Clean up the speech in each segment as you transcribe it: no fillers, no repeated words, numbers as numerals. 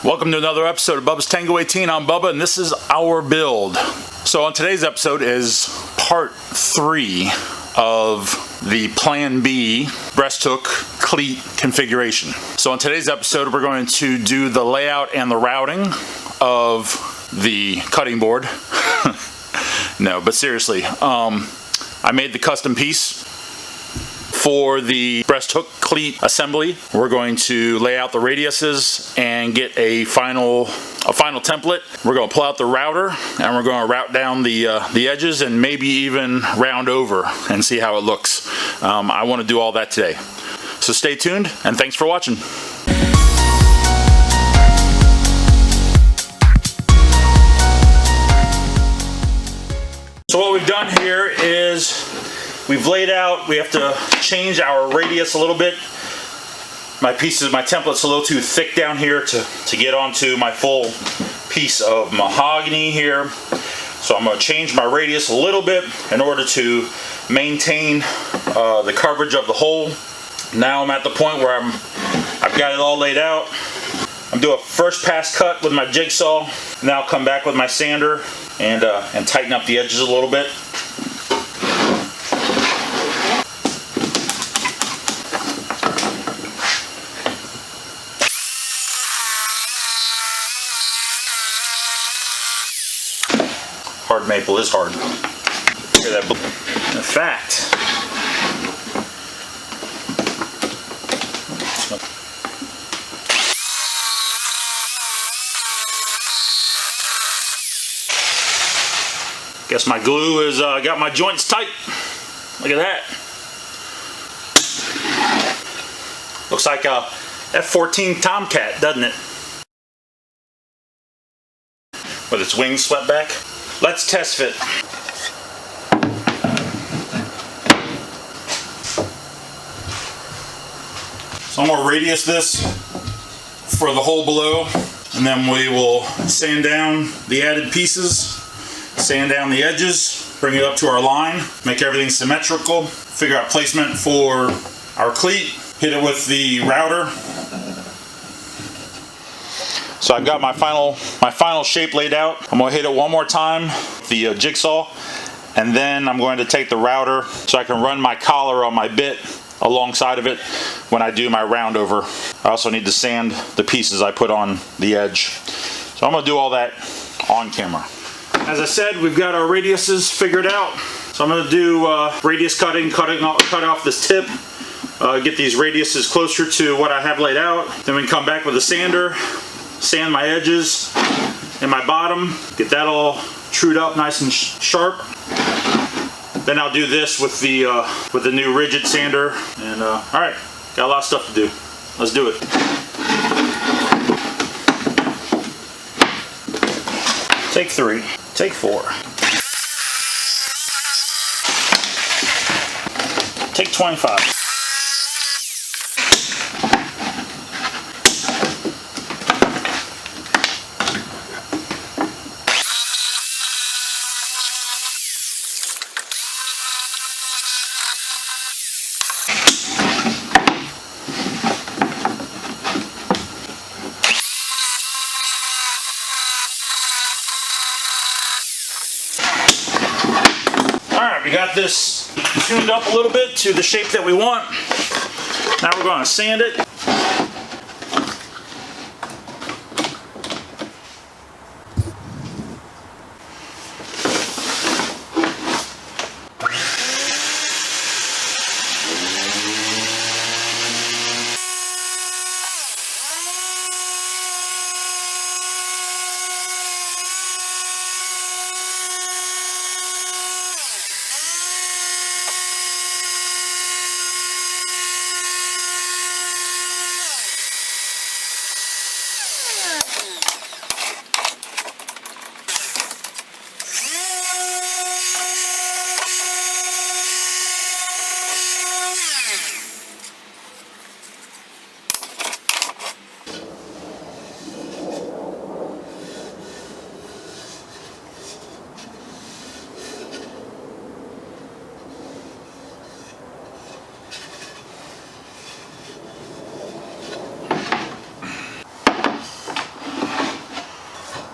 Welcome to another episode of Bubba's Tango 18. I'm Bubba and this is our build. So on today's episode is part 3 of the Plan B breast hook cleat configuration. So on today's episode we're going to do the layout and the routing of the cutting board. No, but seriously, I made the custom piece for the breast hook cleat assembly. We're going to lay out the radiuses and get a final template. We're going to pull out the router and we're going to route down the edges and maybe even round over and see how it looks. I want to do all that today. So stay tuned and thanks for watching. So what we've done here is we've laid out, we have to change our radius a little bit. My template's a little too thick down here to get onto my full piece of mahogany here. So I'm going to change my radius a little bit in order to maintain the coverage of the hole. Now I'm at the point where I've got it all laid out. I'm doing a first pass cut with my jigsaw. Now I'll come back with my sander and tighten up the edges a little bit. Hard maple is hard. Look at that. In fact, guess my glue is got my joints tight. Look at that. Looks like a F-14 Tomcat, doesn't it? With its wings swept back. Let's test fit. So I'm going to radius this for the hole below, and then we will sand down the added pieces, sand down the edges, bring it up to our line, make everything symmetrical, figure out placement for our cleat, hit it with the router. So I've got my final shape laid out. I'm going to hit it one more time with the jigsaw, and then I'm going to take the router so I can run my collar on my bit alongside of it when I do my round over. I also need to sand the pieces I put on the edge. So I'm going to do all that on camera. As I said, we've got our radiuses figured out. So I'm going to do radius cutting, cut off this tip, get these radiuses closer to what I have laid out. Then we can come back with a sander, sand my edges and my bottom, get that all trued up nice and sharp. Then I'll do this with the new rigid sander, and all right, got a lot of stuff to do. Let's do it. Take 3, take 4, take 25. Alright, we got this tuned up a little bit to the shape that we want. Now we're going to sand it.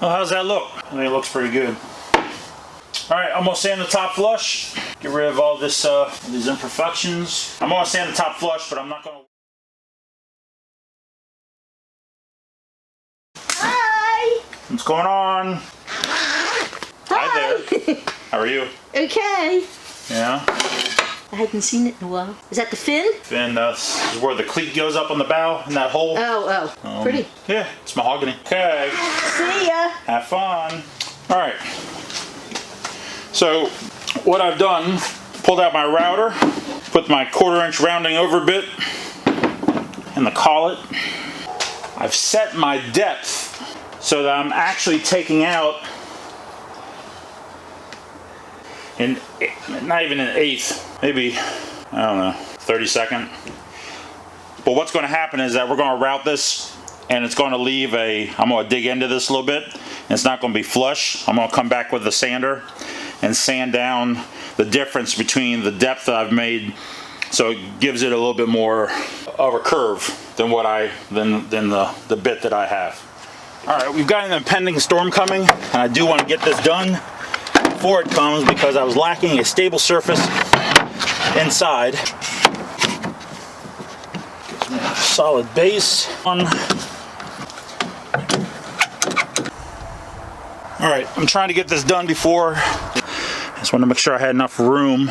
Well, how's that look? I think it looks pretty good. Alright, I'm going to sand the top flush. Get rid of all this, these imperfections. I'm going to sand the top flush, but I'm not going to... Hi! What's going on? Hi there. How are you? Okay. Yeah? I hadn't seen it in a while. Is that the fin? Fin, this is where the cleat goes up on the bow, in that hole. Oh, pretty. Yeah, it's mahogany. Okay. See ya. Have fun. Alright. So, what I've done, pulled out my router, put my 1/4 inch rounding over bit in the collet. I've set my depth so that I'm actually taking out not even an eighth, maybe, I don't know, 32nd. But what's going to happen is that we're going to route this and it's going to leave I'm going to dig into this a little bit and it's not going to be flush. I'm going to come back with the sander and sand down the difference between the depth that I've made, so it gives it a little bit more of a curve than the bit that I have. All right, we've got an impending storm coming and I do want to get this done before it comes because I was lacking a stable surface inside. Gives me a solid base. Alright, I'm trying to get this done before. I just want to make sure I had enough room.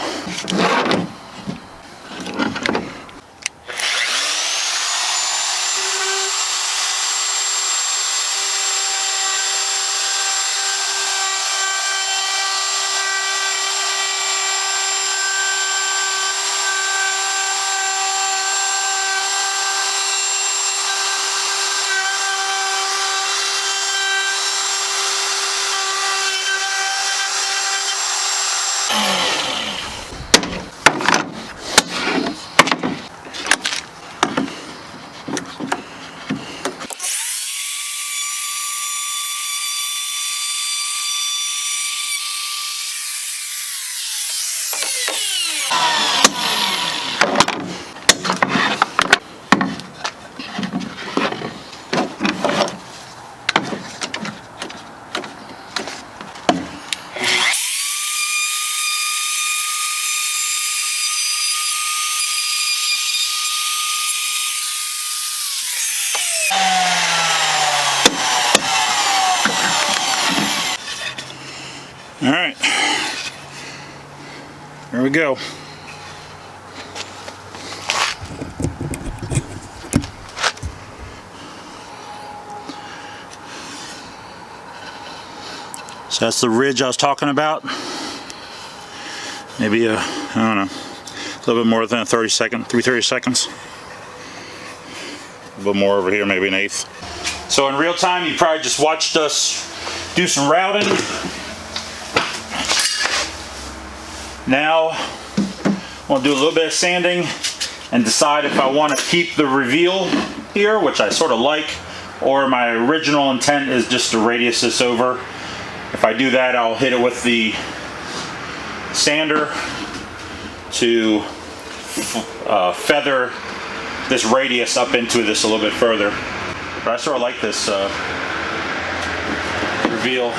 All right, here we go. So that's the ridge I was talking about. Maybe I don't know, a little bit more than 30 seconds. A little more over here, maybe an eighth. So in real time, you probably just watched us do some routing. Now, I want to do a little bit of sanding and decide if I want to keep the reveal here, which I sort of like, or my original intent is just to radius this over. If I do that, I'll hit it with the sander to feather this radius up into this a little bit further. But I sort of like this reveal.